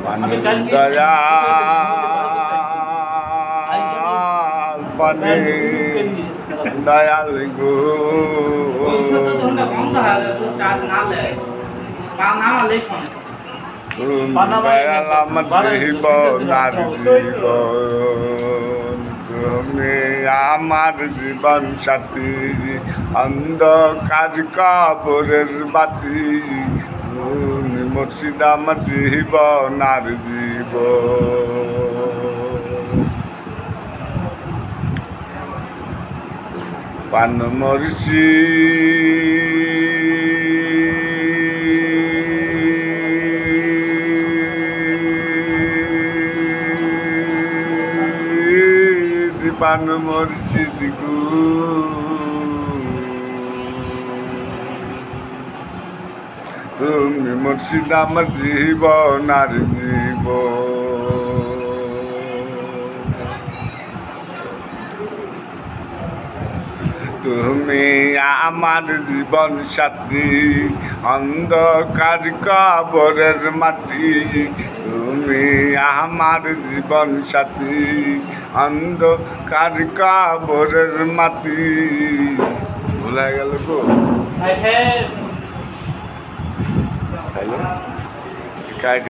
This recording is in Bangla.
পানি দয়াল পানি দয়াল গো দয়াল আমার জীবন তুমি আমার জীবন সাথী অন্ধকার কবরের বাতি তুমি মুর্শিদ আমার জীবন আর পান পান মুর্শিদ গো তুমি মুর্শিদ আমার জীবন আর তুমি আমার জীবন সাথী অন্ধকার কবরের মাটি তুমি আমার জীবন সাথী অন্ধকার কবরের মাটি ভুলে গেল গো তাইলে